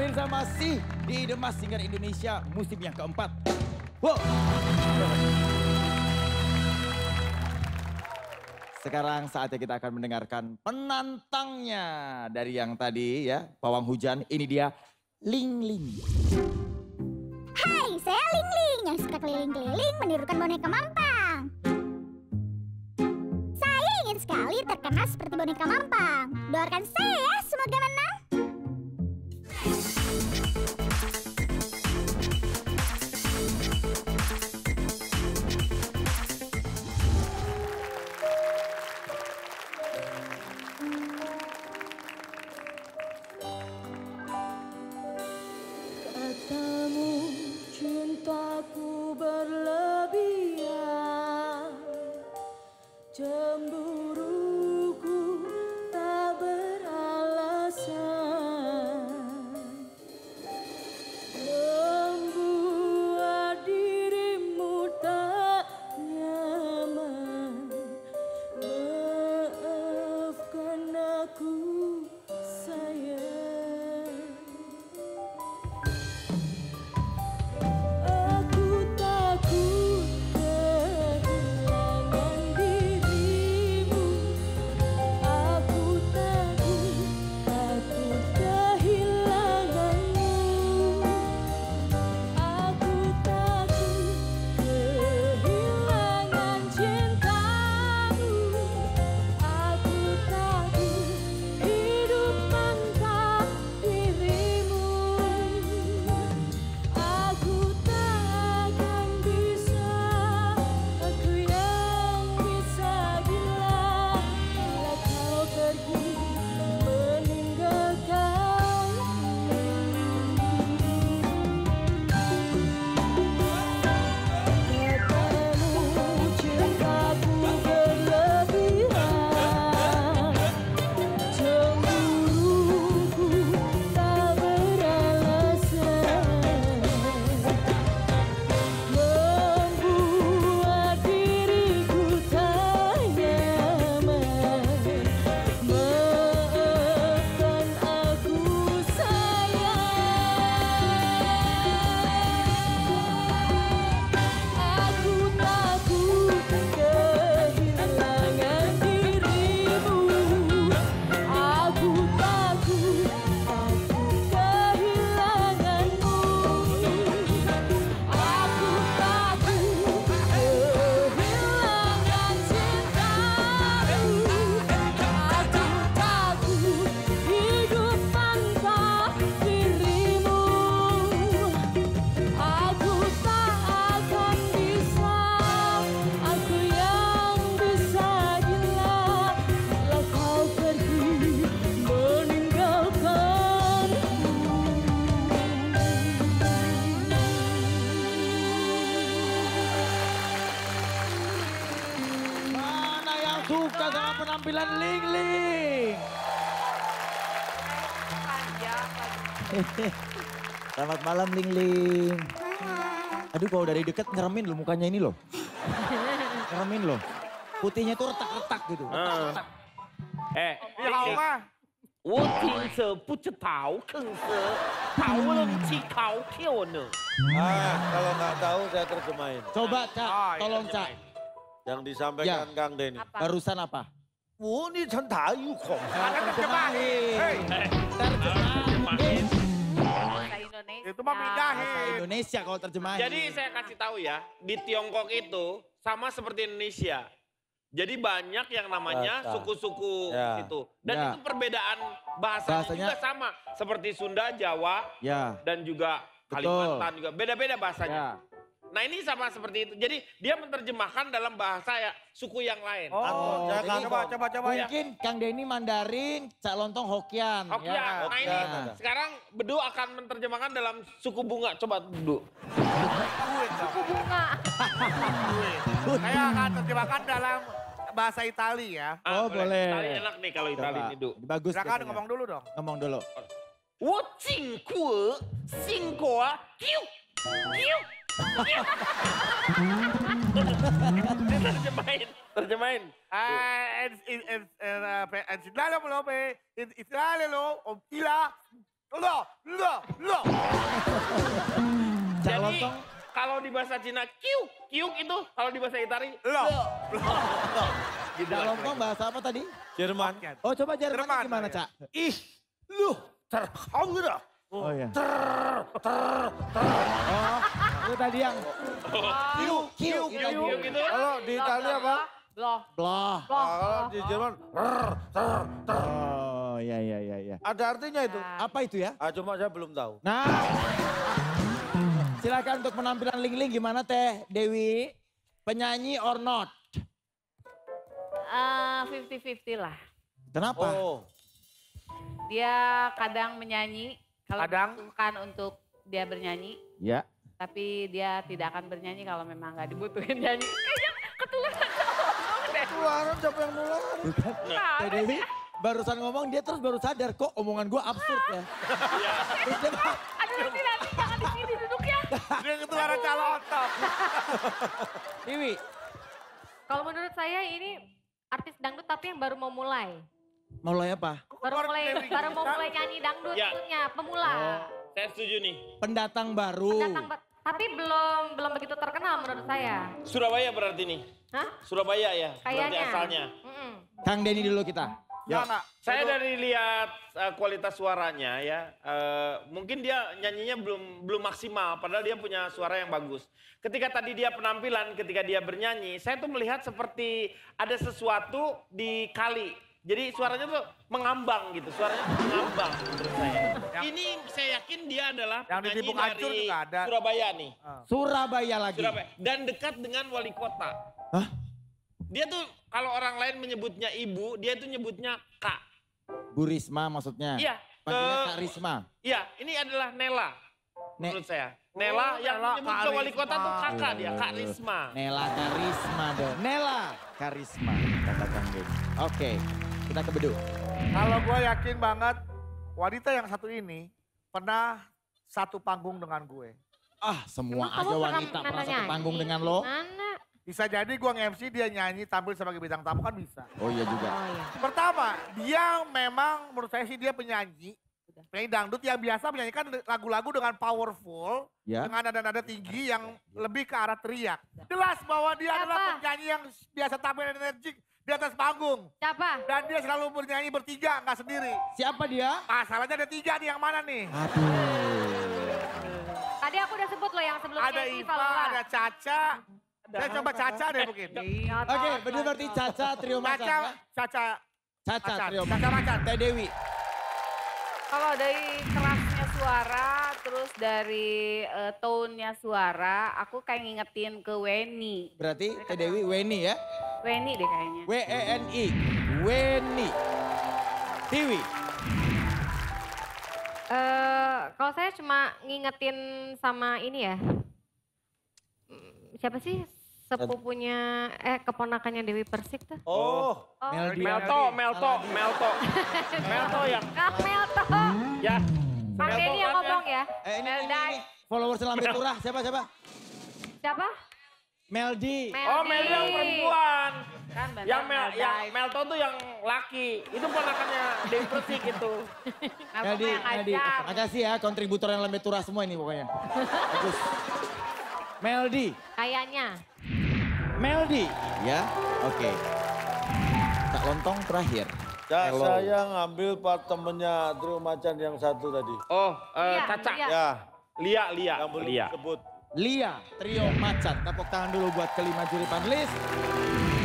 pemirsa masih di The Masked Singer Indonesia musim yang keempat. Wow. Sekarang saatnya kita akan mendengarkan penantangnya dari yang tadi ya, pawang hujan. Ini dia Ling Ling. Hai, saya Ling Ling yang suka keliling-keliling menirukan boneka Mampang. Saya ingin sekali terkenal seperti boneka Mampang. Doakan saya ya, semoga menang. Katamu cintaku berlebihan, cemburuku tak beralasan, membuat dirimu tak nyaman. Maafkan aku sayang. Aku takut kehilangan dirimu. Aku takut kehilanganmu. Aku takut kehilangan cintamu. Aku takut hidup tanpa dirimu. Aku tak akan bisa, aku yang bisa gila bila kau pergi meninggalkanku. Katamu cintaku berlebihan, cemburuku tak beralasan, membuat diriku tak nyaman. Maafkan aku sayang. Aku takut kehilangan dirimu. Aku takut kehilanganmu. Aku takut kehilangan cintamu. Aku takut hidup tanpa dirimu. Aku tak akan bisa, aku yang bisa gila bila kau pergi meninggalkanku. Mana yang suka sama penampilan Ling Ling? Selamat malam Ling Ling. Aduh kalau dari deket ngeremin loh mukanya ini loh. Ngeremin loh. Putihnya tuh retak-retak gitu. Retak-retak. 我听着不知道，可是讨论起考票呢。 Kalau nggak tahu saya terjemahin. Coba Cak, tolong Cak. Yang disampaikan Kang Denny. Barusan apa? Oh, ini canta yukom. Terjemahin. Terjemahin. Bahasa Indonesia. Itu mah pindahin. Bahasa Indonesia kalau terjemahin. Jadi saya kasih tahu ya, di Tiongkok itu sama seperti Indonesia. Jadi banyak yang namanya Bahasa. suku-suku Ya. itu. Dan Ya. itu perbedaan bahasanya Bahasanya- juga sama. Seperti Sunda, Jawa, Ya, dan juga Betul. Kalimantan juga. Beda-beda bahasanya. ya. Nah ini sama seperti itu. Jadi dia menerjemahkan dalam bahasa ya suku yang lain. Oh, jadi coba ya. Mungkin Kang Denny Mandarin, Cak Lontong Hokian. Oke, ya. nah ini Hokian. sekarang Bedu akan menerjemahkan dalam suku bunga. Coba Bedu. Suku bunga. Saya akan terjemahkan dalam bahasa Itali ya. Oh, boleh. Itali enak nih kalau Itali Coba. ini, Du. Bagus. Silakan biasanya. ngomong dulu dong. Ngomong dulu. 我进过，进过，丢丢。Terjemahin. Islale lo, Islale lo, Ila, Lo. Cak Jadi Lontong, kalau di bahasa Cina kiuk, kiuk itu kalau di bahasa Itali Lo. gitu. Cak Lontong bahasa apa tadi? Jerman. Oh coba Jerman Jerman, gimana ya. Cak? Ih, lu terhanger. Oh iya. Oh, itu tadi yang kiuk, kiuk. Kiuk itu. Kalau di Italia apa? Loh. Blah. Kalau di Jerman, Oh iya. ada artinya itu. Apa itu ya? Cuma saya belum tahu. Nah, silakan untuk penampilan Ling Ling gimana Teh Dewi? Penyanyi or not? 50-50 lah. Kenapa? Oh, Dia kadang menyanyi, kalau Kadang? dibutuhkan untuk dia bernyanyi, Ya. tapi dia tidak akan bernyanyi kalau memang nggak dibutuhin nyanyi. Kayaknya ketularan deh. keluaran siapa yang nularin? Bukan. Teh Dewi barusan ngomong dia terus baru sadar kok omongan gue absurd ya. Terus dia bilang, Aduh nanti jangan di sini duduknya. Dia ketularan calon otot. Dewi, Kalau menurut saya ini artis dangdut tapi yang baru mau mulai. mulai apa? Baru mau mulai nyanyi dangdut Ya. maksudnya, pemula. Saya setuju nih. Pendatang baru. Tapi belum begitu terkenal menurut saya. Surabaya berarti nih. Hah? Surabaya ya, berarti Kayaknya. asalnya. Mm-mm. Kang Denny dulu kita. Enggak. Saya dari lihat kualitas suaranya ya, mungkin dia nyanyinya belum maksimal, padahal dia punya suara yang bagus. Ketika tadi dia penampilan, ketika dia bernyanyi, saya tuh melihat seperti ada sesuatu di kali. Jadi suaranya tuh mengambang gitu, suaranya tuh mengambang menurut saya. Ini saya yakin dia adalah Yang di penyanyi Timbuk Hancur dari juga ada. Surabaya nih. Surabaya lagi. Surabaya. Dan dekat dengan wali kota. Hah? Dia tuh kalau orang lain menyebutnya ibu, dia tuh nyebutnya kak. Bu Risma maksudnya. Iya. Panggilnya Kak Risma. Iya, ini adalah Nela menurut saya. Nela yang Nela menyebut ke wali kota Karisma. tuh kakak dia, Kak Risma. Nela Karisma dong. Nela Karisma kata Kang Denny. Oke, kita ke Bedu. Kalau gue yakin banget wanita yang satu ini pernah satu panggung dengan gue. Ah, semua Emang kamu aja wanita pernah pernah satu nyanyi? panggung dengan lo. Mana? Bisa jadi gue nge-MC dia nyanyi tampil sebagai bintang tamu kan bisa. Oh iya juga. Oh iya. Pertama, dia memang menurut saya sih dia penyanyi dangdut yang biasa menyanyikan lagu-lagu dengan powerful, Ya. dengan nada-nada tinggi yang lebih ke arah teriak. Jelas bahwa dia adalah Siapa? penyanyi yang biasa tampil energik di atas panggung. Siapa? Dan dia selalu bernyanyi bertiga, nggak sendiri. Siapa dia? Masalahnya ada tiga nih, yang mana nih? Aduh. Tadi aku udah sebut loh yang sebelumnya Ada ini Iva, Falola. ada Caca. Saya coba Caca deh mungkin. Oke, Bedu berarti Caca Trio Macan Caca, ya? Caca, Caca Macan. Trio Caca Macan. Macan. Teh Dewi. Kalau dari kerasnya suara, terus dari tone-nya suara, aku kayak ngingetin ke Weni. Berarti Teh Dewi Weni ya? Weni deh kayaknya. W-E-N-I. Weni. Tiwi. Kalau saya cuma ngingetin sama ini ya. Siapa sih sepupunya keponakannya Dewi Persik tuh? Oh, Meldi. Melto yang Kak Melto. ya. Kang Melto Denny yang kan ya. ngomong ya. Ini. Followers Lambe Turah. Siapa? Siapa? Meldi. Oh Meldi yang perempuan. Kan bener, Yang Meldai. Melto tuh yang laki. Itu ponakannya Dewi Persik itu. Meldi. yang Meldi. ajar. Makasih ya kontributor yang Lambe Turah semua ini pokoknya. Bagus. Meldi. Kayaknya. Meldi. Ya, oke. Cak Lontong terakhir. Hello. saya ngambil part temennya Trio Macan yang satu tadi. Oh, Iya, Caca. iya. Ya, Lia. yang belum Lia. disebut. Lia, Trio Macan. Tepuk tangan dulu buat kelima juri panelis.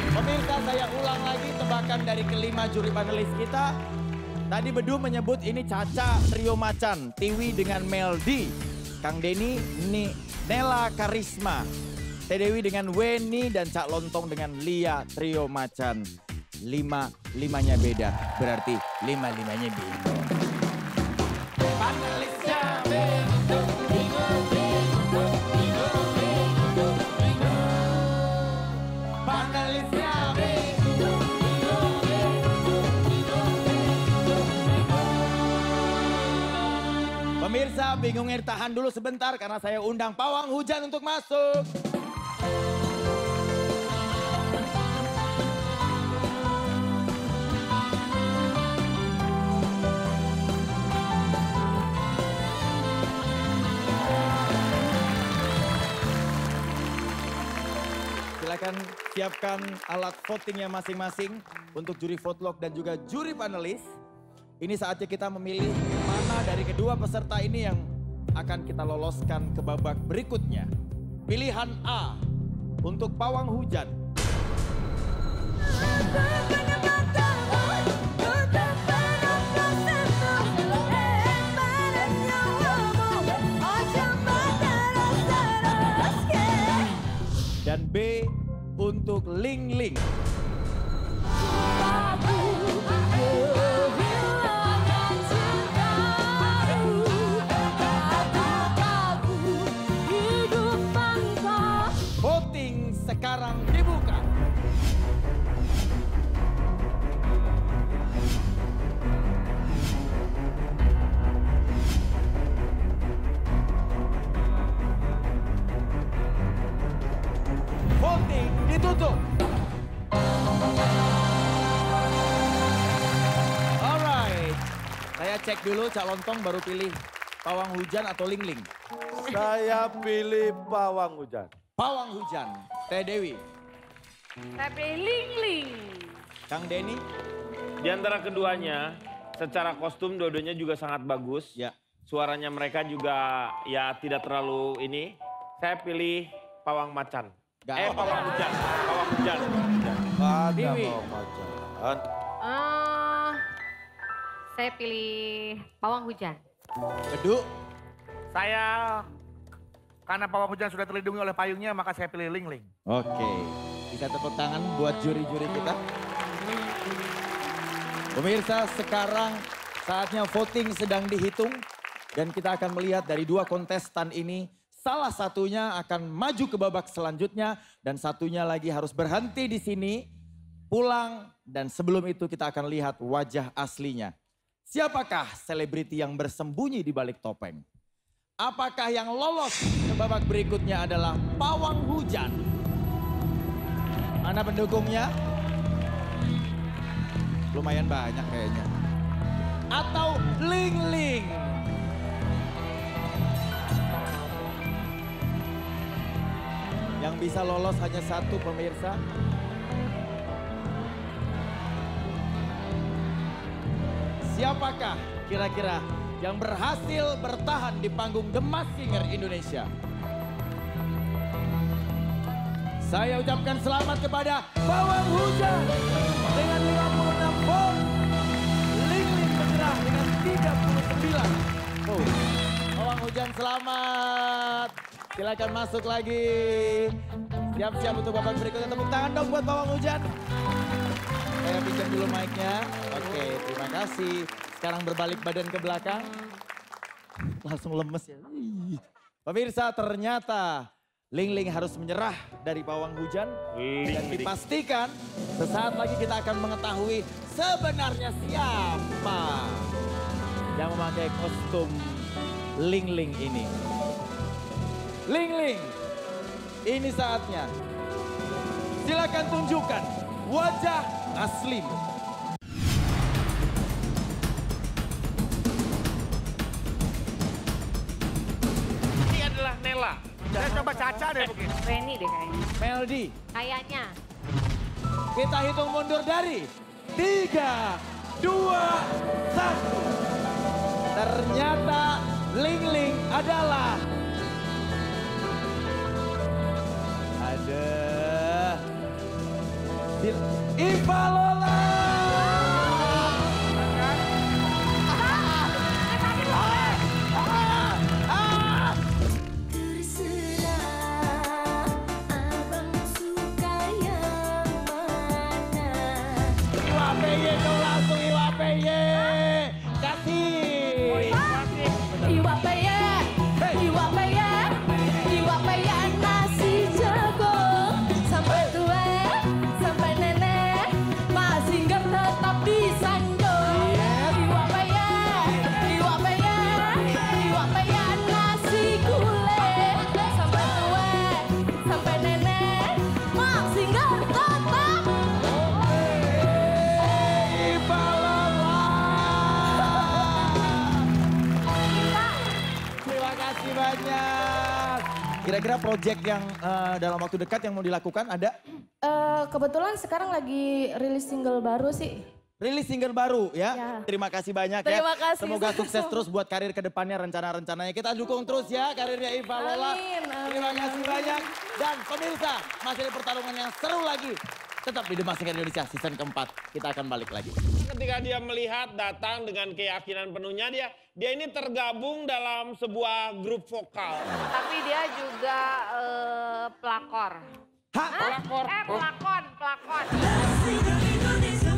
Pemirsa, saya ulang lagi tebakan dari kelima juri panelis kita. Tadi Bedu menyebut ini Caca, Trio Macan. Tiwi dengan Meldi. Kang Denny, ini Nela Karisma. Teh Dewi dengan Weni dan Cak Lontong dengan Lia, Trio Macan. Limanya beda, berarti lima-limanya bingo. Panelisnya bingo, bingo, bingo, bingo, bingo, bingo. Panelisnya bingo, bingo, bingo, bingo, bingo, bingo. Pemirsa, bingungnya tahan dulu sebentar karena saya undang pawang hujan untuk masuk. Silakan siapkan alat votingnya masing-masing untuk juri votelog dan juga juri panelis. Ini saatnya kita memilih mana dari kedua peserta ini yang akan kita loloskan ke babak berikutnya. Pilihan A untuk pawang hujan. Dan B untuk Ling Ling. Voting sekarang dibuka. Voting ditutup. Alright. Saya cek dulu Cak Lontong baru pilih pawang hujan atau Ling Ling. Saya pilih pawang hujan. Pawang hujan. Teh Dewi. Saya pilih Ling Ling. Kang Denny. Di antara keduanya, secara kostum dua-duanya juga sangat bagus. Ya. Suaranya mereka juga ya tidak terlalu ini. Saya pilih pawang macan. Pawang hujan. Pawang hujan. Ada Dewi. pawang macan. Saya pilih pawang hujan. Bedu. Saya, karena pawang hujan sudah terlindungi oleh payungnya, maka saya pilih Ling Ling. Oke. Bisa tepuk tangan buat juri-juri kita. Pemirsa, sekarang saatnya voting sedang dihitung. Dan kita akan melihat dari dua kontestan ini, salah satunya akan maju ke babak selanjutnya. Dan satunya lagi harus berhenti di sini, pulang. Dan sebelum itu kita akan lihat wajah aslinya. Siapakah selebriti yang bersembunyi di balik topeng? Apakah yang lolos ke babak berikutnya adalah pawang hujan? Mana pendukungnya? Lumayan banyak kayaknya. Atau Ling Ling? Yang bisa lolos hanya satu pemirsa. Siapakah kira-kira yang berhasil bertahan di panggung The Masked Singer Indonesia? Saya ucapkan selamat kepada Pawang Hujan dengan 56 vote. Ling Ling menyerah dengan 39. Oh, Pawang Hujan selamat. Silakan masuk lagi. Siap-siap untuk babak berikutnya. Tepuk tangan dong buat Pawang Hujan. Saya pinjam dulu mic-nya. Oke, terima kasih. Sekarang berbalik badan ke belakang. Langsung lemes ya. Pemirsa, ternyata Ling Ling harus menyerah dari pawang hujan. Dan dipastikan sesaat lagi kita akan mengetahui sebenarnya siapa yang memakai kostum Ling Ling ini. Ling Ling, ini saatnya. Silakan tunjukkan wajah aslimu. Ini adalah Nela. Saya coba Caca deh mungkin. Reni deh kayaknya. Meldi, Kayaknya. kita hitung mundur dari 3, 2, 1. Ternyata Ling Ling adalah... Iva Lola. Terserah abang suka yang mana. Iwa PY dong langsung Iwa PY. Kasih. Iwa peye, iwa peye, iwa peye nasi jago. Sampai tua, sampai nenek, kira-kira project yang dalam waktu dekat yang mau dilakukan ada? Kebetulan sekarang lagi rilis single baru sih. Rilis single baru ya. Ya. Terima kasih banyak ya. Terima kasih. Semoga sukses terus buat karir kedepannya, rencana-rencananya. Kita dukung terus ya karirnya Iva Lola. Amin, amin. Terima kasih banyak. Dan pemirsa, masih ada pertarungan yang seru lagi. Tetap di The Masked Singer Indonesia season keempat. Kita akan balik lagi. Ketika dia melihat datang dengan keyakinan penuhnya, dia ini tergabung dalam sebuah grup vokal. Tapi dia juga pelakor. Hah? Pelakor. Pelakon. Indonesia,